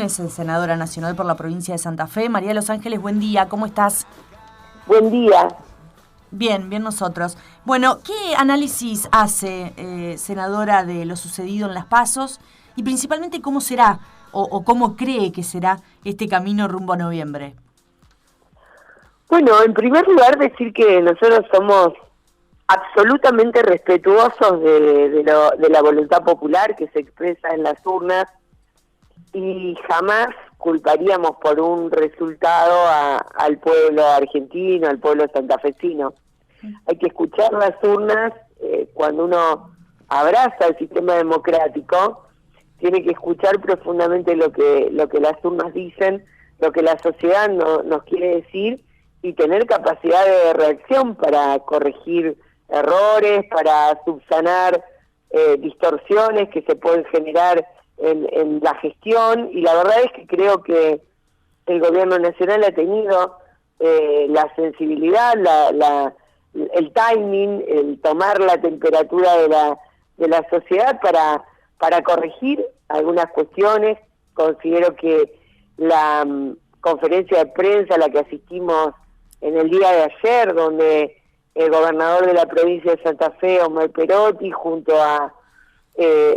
Martínez, senadora nacional por la provincia de Santa Fe. María de los Ángeles, buen día, ¿cómo estás? Buen día. Bien, bien nosotros. Bueno, ¿qué análisis hace, senadora, de lo sucedido en las PASOs y principalmente cómo será o cómo cree que será este camino rumbo a noviembre? Bueno, en primer lugar decir que nosotros somos absolutamente respetuosos de la voluntad popular que se expresa en las urnas y jamás culparíamos por un resultado al pueblo argentino, al pueblo santafesino. Hay que escuchar las urnas cuando uno abraza el sistema democrático, tiene que escuchar profundamente lo que las urnas dicen, lo que la sociedad nos quiere decir y tener capacidad de reacción para corregir errores, para subsanar distorsiones que se pueden generar en la gestión, y la verdad es que creo que el gobierno nacional ha tenido la sensibilidad, el timing, el tomar la temperatura de la sociedad para corregir algunas cuestiones. Considero que la conferencia de prensa a la que asistimos en el día de ayer, donde el gobernador de la provincia de Santa Fe, Omar Perotti, junto a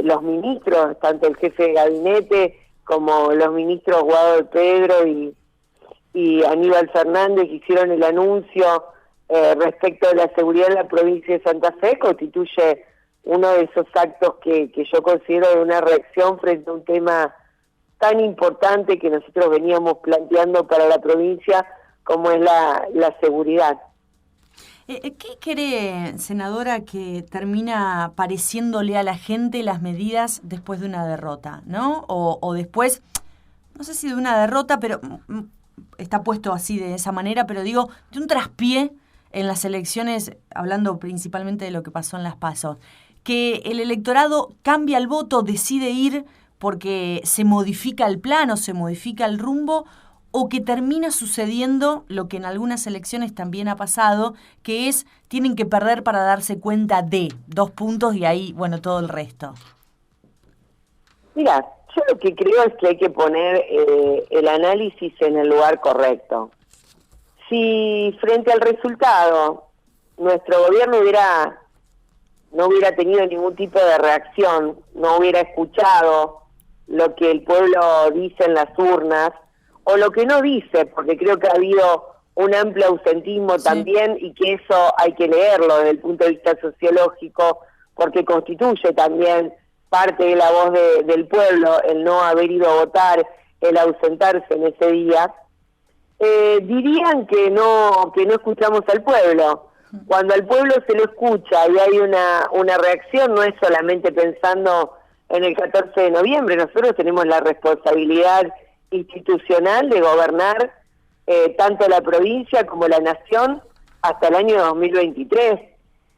los ministros, tanto el jefe de gabinete como los ministros Guado de Pedro y Aníbal Fernández, que hicieron el anuncio respecto de la seguridad en la provincia de Santa Fe, constituye uno de esos actos que yo considero de una reacción frente a un tema tan importante que nosotros veníamos planteando para la provincia, como es la seguridad. ¿Qué cree, senadora, que termina pareciéndole a la gente las medidas después de una derrota, ¿no? O después, no sé si de una derrota, pero está puesto así de esa manera, pero digo, de un traspié en las elecciones, hablando principalmente de lo que pasó en las PASO, que el electorado cambia el voto, decide ir porque se modifica el plano, se modifica el rumbo, o que termina sucediendo lo que en algunas elecciones también ha pasado, que es, tienen que perder para darse cuenta de 2 puntos y ahí, bueno, todo el resto. Mira, yo lo que creo es que hay que poner el análisis en el lugar correcto. Si frente al resultado nuestro gobierno no hubiera tenido ningún tipo de reacción, no hubiera escuchado lo que el pueblo dice en las urnas, o lo que no dice, porque creo que ha habido un amplio ausentismo también, y que eso hay que leerlo desde el punto de vista sociológico, porque constituye también parte de la voz del pueblo, el no haber ido a votar, el ausentarse en ese día. Dirían que no escuchamos al pueblo. Cuando al pueblo se lo escucha y hay una reacción, no es solamente pensando en el 14 de noviembre, nosotros tenemos la responsabilidad institucional de gobernar tanto la provincia como la nación hasta el año 2023.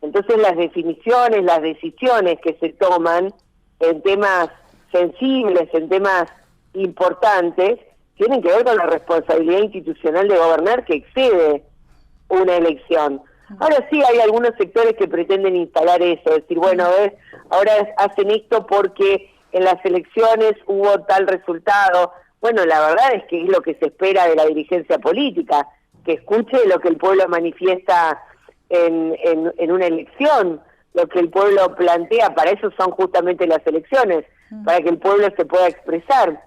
Entonces las definiciones, las decisiones que se toman en temas sensibles, en temas importantes, tienen que ver con la responsabilidad institucional de gobernar que excede una elección. Ahora sí hay algunos sectores que pretenden instalar eso, decir, bueno, ahora hacen esto porque en las elecciones hubo tal resultado. Bueno, la verdad es que es lo que se espera de la dirigencia política, que escuche lo que el pueblo manifiesta en una elección, lo que el pueblo plantea. Para eso son justamente las elecciones, para que el pueblo se pueda expresar.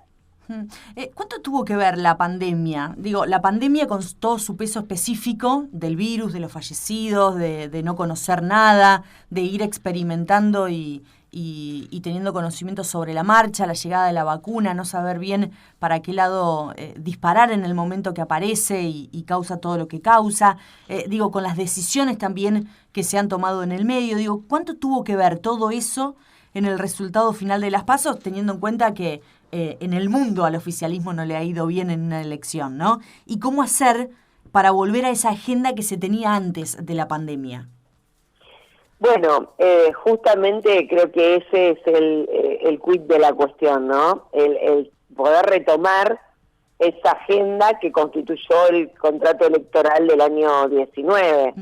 ¿Cuánto tuvo que ver la pandemia? Digo, la pandemia con todo su peso específico del virus, de los fallecidos, de no conocer nada, de ir experimentando y teniendo conocimiento sobre la marcha, la llegada de la vacuna, no saber bien para qué lado disparar en el momento que aparece y causa todo lo que causa. Digo, con las decisiones también que se han tomado en el medio. Digo, ¿cuánto tuvo que ver todo eso en el resultado final de las PASO, teniendo en cuenta que en el mundo al oficialismo no le ha ido bien en una elección, ¿no? ¿Y cómo hacer para volver a esa agenda que se tenía antes de la pandemia? Bueno, justamente creo que ese es el quid de la cuestión, ¿no? El poder retomar esa agenda que constituyó el contrato electoral del año 19.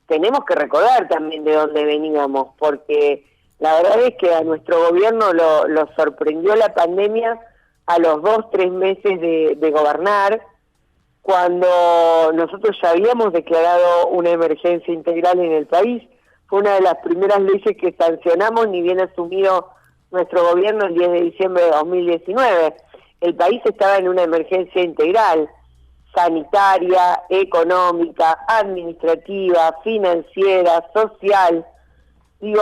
Tenemos que recordar también de dónde veníamos, porque la verdad es que a nuestro gobierno lo sorprendió la pandemia a los 2-3 meses de gobernar, cuando nosotros ya habíamos declarado una emergencia integral en el país. Fue una de las primeras leyes que sancionamos, ni bien asumido nuestro gobierno el 10 de diciembre de 2019. El país estaba en una emergencia integral, sanitaria, económica, administrativa, financiera, social. Digo,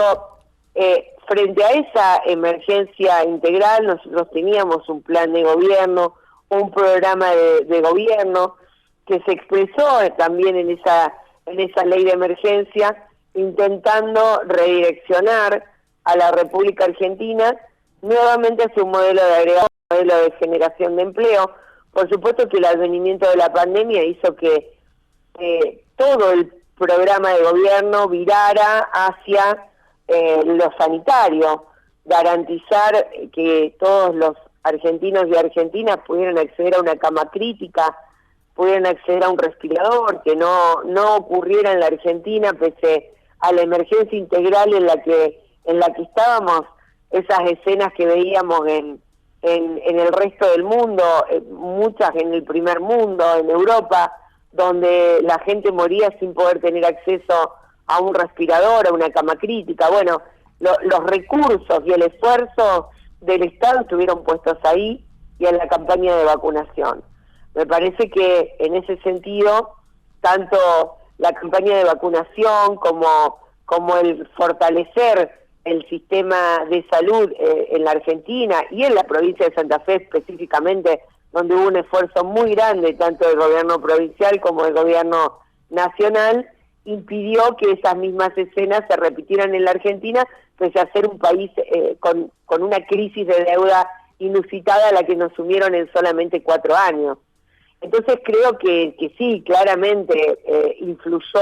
frente a esa emergencia integral, nosotros teníamos un plan de gobierno, un programa de gobierno que se expresó también en esa ley de emergencia, intentando redireccionar a la República Argentina nuevamente hacia un modelo de agregado, un modelo de generación de empleo. Por supuesto que el advenimiento de la pandemia hizo que todo el programa de gobierno virara hacia lo sanitario, garantizar que todos los argentinos y argentinas pudieran acceder a una cama crítica, pudieran acceder a un respirador, que no ocurriera en la Argentina, pese a la emergencia integral en la que estábamos, esas escenas que veíamos en el resto del mundo, muchas en el primer mundo, en Europa, donde la gente moría sin poder tener acceso a un respirador, a una cama crítica. Bueno, los recursos y el esfuerzo del Estado estuvieron puestos ahí y en la campaña de vacunación. Me parece que en ese sentido, tanto la campaña de vacunación como el fortalecer el sistema de salud en la Argentina y en la provincia de Santa Fe específicamente, donde hubo un esfuerzo muy grande tanto del gobierno provincial como del gobierno nacional, impidió que esas mismas escenas se repitieran en la Argentina, pese a ser un país con una crisis de deuda inusitada a la que nos sumieron en solamente 4 años. Entonces creo que sí, claramente influyó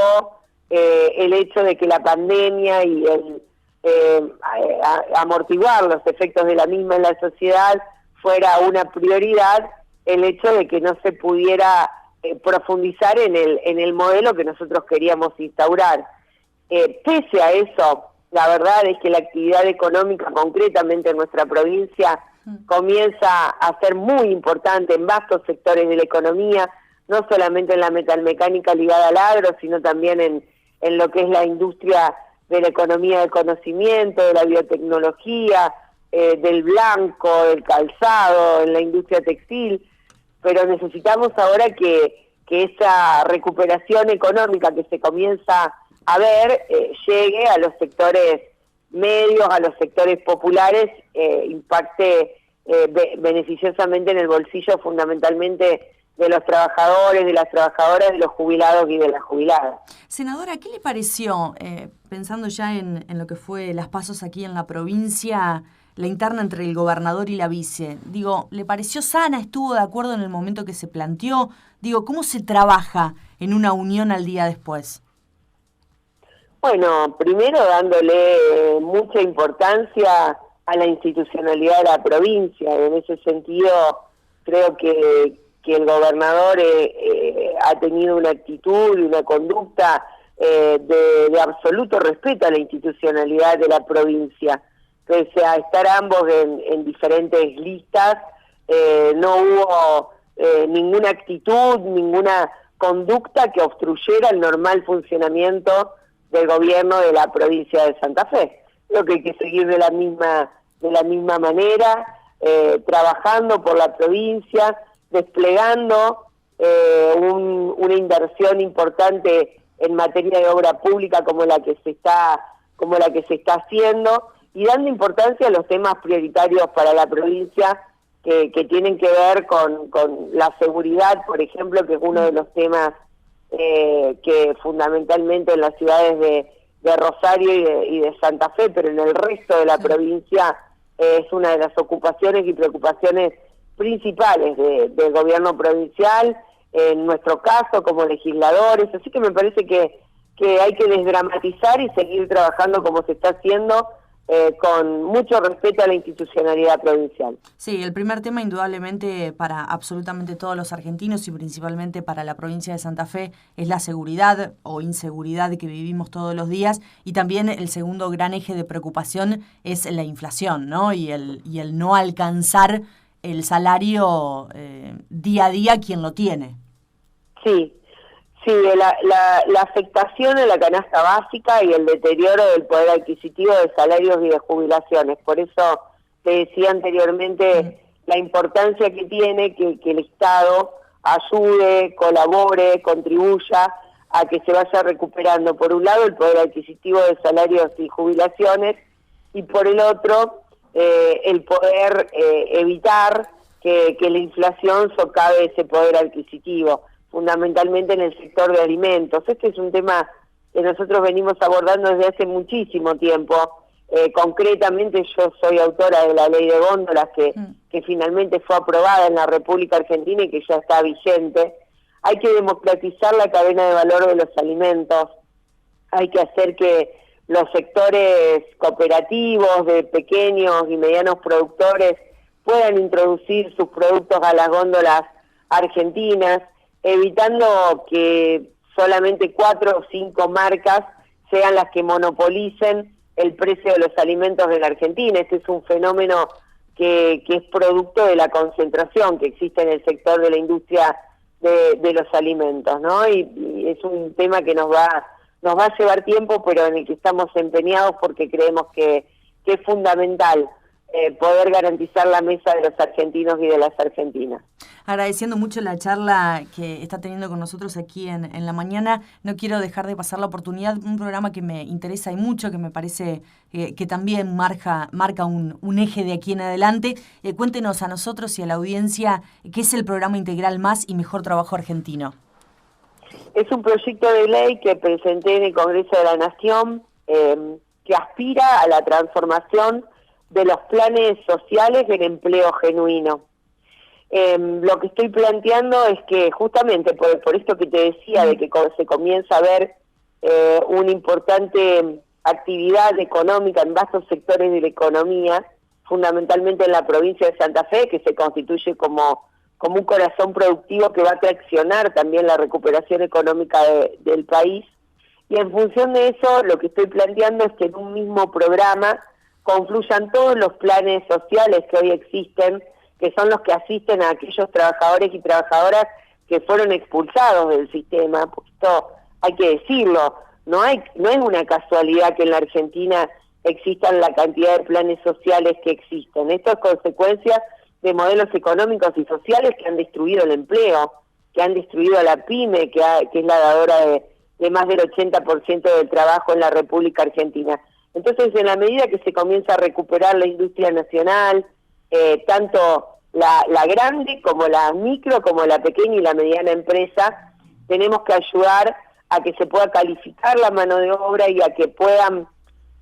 el hecho de que la pandemia y el amortiguar los efectos de la misma en la sociedad fuera una prioridad, el hecho de que no se pudiera profundizar en el modelo que nosotros queríamos instaurar. Pese a eso, la verdad es que la actividad económica concretamente en nuestra provincia comienza a ser muy importante en vastos sectores de la economía, no solamente en la metalmecánica ligada al agro, sino también en lo que es la industria de la economía del conocimiento, de la biotecnología, del blanco, del calzado, en la industria textil, pero necesitamos ahora que esa recuperación económica que se comienza a ver llegue a los sectores medios, a los sectores populares, impacte beneficiosamente en el bolsillo fundamentalmente de los trabajadores, de las trabajadoras, de los jubilados y de las jubiladas. Senadora, ¿qué le pareció, pensando ya en lo que fue las pasos aquí en la provincia, la interna entre el gobernador y la vice? Digo, ¿le pareció sana? ¿Estuvo de acuerdo en el momento que se planteó? Digo, ¿cómo se trabaja en una unión al día después? Bueno, primero dándole mucha importancia a la institucionalidad de la provincia. En ese sentido, creo que el gobernador ha tenido una actitud y una conducta de absoluto respeto a la institucionalidad de la provincia. Pese a estar ambos en diferentes listas, no hubo ninguna actitud, ninguna conducta que obstruyera el normal funcionamiento del gobierno de la provincia de Santa Fe. Creo que hay que seguir de la misma manera, trabajando por la provincia, desplegando una inversión importante en materia de obra pública como la que se está haciendo, y dando importancia a los temas prioritarios para la provincia que tienen que ver con la seguridad, por ejemplo, que es uno de los temas que fundamentalmente en las ciudades de Rosario y de Santa Fe, pero en el resto de la provincia es una de las ocupaciones y preocupaciones principales del gobierno provincial, en nuestro caso como legisladores. Así que me parece que hay que desdramatizar y seguir trabajando como se está haciendo, con mucho respeto a la institucionalidad provincial. Sí, el primer tema indudablemente para absolutamente todos los argentinos y principalmente para la provincia de Santa Fe es la seguridad o inseguridad que vivimos todos los días, y también el segundo gran eje de preocupación es la inflación, ¿no? Y el no alcanzar el salario día a día quien lo tiene. Sí, sí, la afectación en la canasta básica y el deterioro del poder adquisitivo de salarios y de jubilaciones. Por eso te decía anteriormente la importancia que tiene que el Estado ayude, colabore, contribuya a que se vaya recuperando, por un lado, el poder adquisitivo de salarios y jubilaciones, y por el otro, el poder evitar que la inflación socave ese poder adquisitivo, fundamentalmente en el sector de alimentos. Este es un tema que nosotros venimos abordando desde hace muchísimo tiempo. Concretamente yo soy autora de la ley de góndolas que finalmente fue aprobada en la República Argentina y que ya está vigente. Hay que democratizar la cadena de valor de los alimentos, hay que hacer que los sectores cooperativos de pequeños y medianos productores puedan introducir sus productos a las góndolas argentinas, evitando que solamente 4 o 5 marcas sean las que monopolicen el precio de los alimentos de la Argentina. Este es un fenómeno que es producto de la concentración que existe en el sector de la industria de los alimentos, ¿no? Y es un tema que nos va a llevar tiempo, pero en el que estamos empeñados porque creemos que es fundamental poder garantizar la mesa de los argentinos y de las argentinas. Agradeciendo mucho la charla que está teniendo con nosotros aquí en la mañana, no quiero dejar de pasar la oportunidad, un programa que me interesa y mucho, que me parece que también marca un eje de aquí en adelante. Cuéntenos a nosotros y a la audiencia qué es el programa integral Más y Mejor Trabajo Argentino. Es un proyecto de ley que presenté en el Congreso de la Nación, que aspira a la transformación de los planes sociales del empleo genuino. Lo que estoy planteando es que justamente por esto que te decía, de que se comienza a ver una importante actividad económica en vastos sectores de la economía, fundamentalmente en la provincia de Santa Fe, que se constituye como un corazón productivo que va a traccionar también la recuperación económica del país. Y en función de eso, lo que estoy planteando es que en un mismo programa confluyan todos los planes sociales que hoy existen, que son los que asisten a aquellos trabajadores y trabajadoras que fueron expulsados del sistema. Porque esto hay que decirlo, no es una casualidad que en la Argentina existan la cantidad de planes sociales que existen. Esto es consecuencia de modelos económicos y sociales que han destruido el empleo, que han destruido a la PYME, que es la dadora de más del 80% del trabajo en la República Argentina. Entonces, en la medida que se comienza a recuperar la industria nacional, tanto la grande como la micro, como la pequeña y la mediana empresa, tenemos que ayudar a que se pueda calificar la mano de obra y a que puedan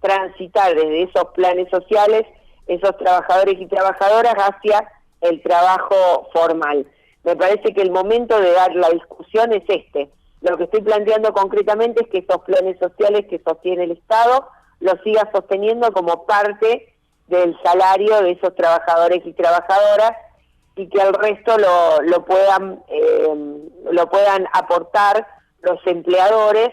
transitar desde esos planes sociales esos trabajadores y trabajadoras hacia el trabajo formal. Me parece que el momento de dar la discusión es este. Lo que estoy planteando concretamente es que esos planes sociales que sostiene el Estado los siga sosteniendo como parte del salario de esos trabajadores y trabajadoras, y que el resto lo puedan aportar los empleadores,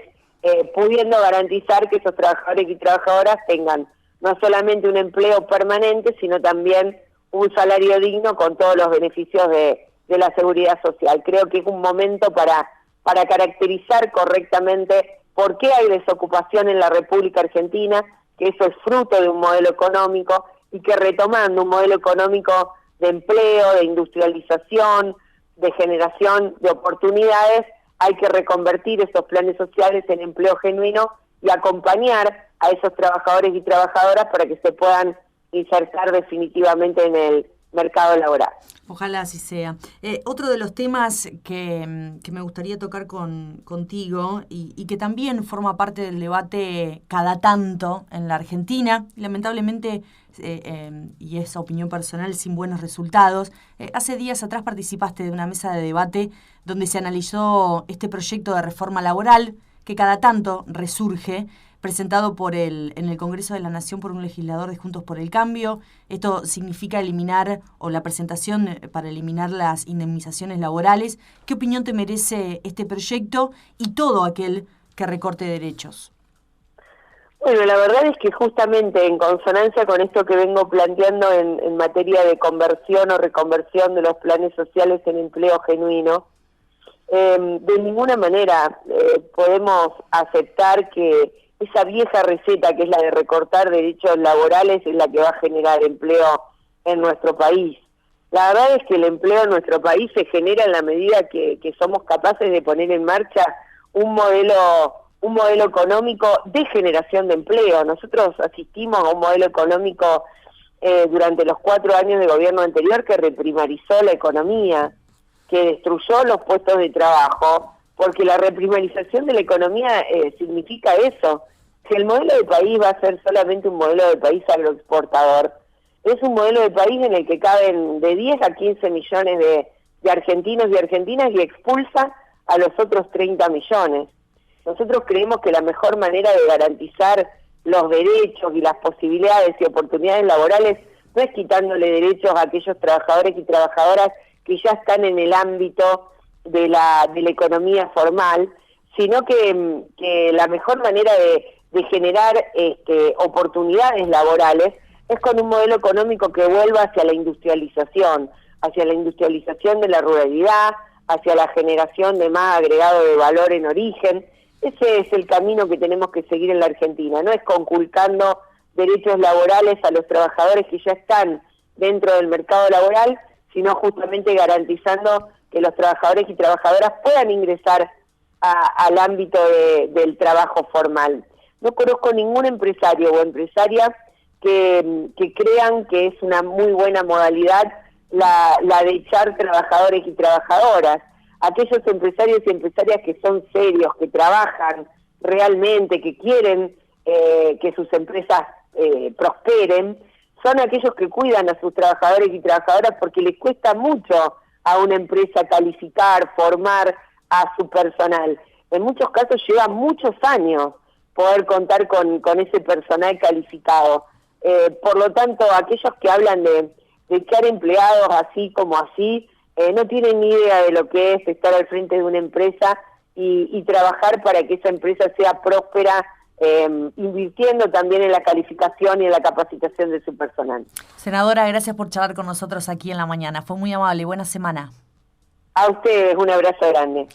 pudiendo garantizar que esos trabajadores y trabajadoras tengan no solamente un empleo permanente, sino también un salario digno con todos los beneficios de la seguridad social. Creo que es un momento para caracterizar correctamente por qué hay desocupación en la República Argentina, que eso es fruto de un modelo económico, y que retomando un modelo económico de empleo, de industrialización, de generación de oportunidades, hay que reconvertir esos planes sociales en empleo genuino y acompañar a esos trabajadores y trabajadoras para que se puedan insertar definitivamente en el mercado laboral. Ojalá así sea. Otro de los temas que me gustaría tocar contigo y que también forma parte del debate cada tanto en la Argentina, lamentablemente, y es opinión personal, sin buenos resultados. Hace días atrás participaste de una mesa de debate donde se analizó este proyecto de reforma laboral que cada tanto resurge, presentado en el Congreso de la Nación por un legislador de Juntos por el Cambio. Esto significa eliminar, o la presentación para eliminar las indemnizaciones laborales. ¿Qué opinión te merece este proyecto y todo aquel que recorte derechos? Bueno, la verdad es que justamente en consonancia con esto que vengo planteando en materia de conversión o reconversión de los planes sociales en empleo genuino, de ninguna manera podemos aceptar que esa vieja receta, que es la de recortar derechos laborales, es la que va a generar empleo en nuestro país. La verdad es que el empleo en nuestro país se genera en la medida que somos capaces de poner en marcha un modelo económico de generación de empleo. Nosotros asistimos a un modelo económico durante los 4 años de gobierno anterior que reprimarizó la economía, que destruyó los puestos de trabajo, porque la reprimarización de la economía significa eso, que el modelo de país va a ser solamente un modelo de país agroexportador. Es un modelo de país en el que caben de 10 a 15 millones de argentinos y argentinas y expulsa a los otros 30 millones. Nosotros creemos que la mejor manera de garantizar los derechos y las posibilidades y oportunidades laborales no es quitándole derechos a aquellos trabajadores y trabajadoras que ya están en el ámbito de la economía formal, sino que la mejor manera de generar oportunidades laborales es con un modelo económico que vuelva hacia la industrialización de la ruralidad, hacia la generación de más agregado de valor en origen. Ese es el camino que tenemos que seguir en la Argentina, no es conculcando derechos laborales a los trabajadores que ya están dentro del mercado laboral, sino justamente garantizando que los trabajadores y trabajadoras puedan ingresar al ámbito del trabajo formal. No conozco ningún empresario o empresaria que crean que es una muy buena modalidad la de echar trabajadores y trabajadoras. Aquellos empresarios y empresarias que son serios, que trabajan realmente, que quieren que sus empresas prosperen, son aquellos que cuidan a sus trabajadores y trabajadoras porque les cuesta mucho a una empresa calificar, formar a su personal. En muchos casos lleva muchos años poder contar con ese personal calificado. Por lo tanto, aquellos que hablan de echar empleados así como así, no tienen ni idea de lo que es estar al frente de una empresa y trabajar para que esa empresa sea próspera, invirtiendo también en la calificación y en la capacitación de su personal. Senadora, gracias por charlar con nosotros aquí en la mañana. Fue muy amable. Buena semana. A ustedes, un abrazo grande.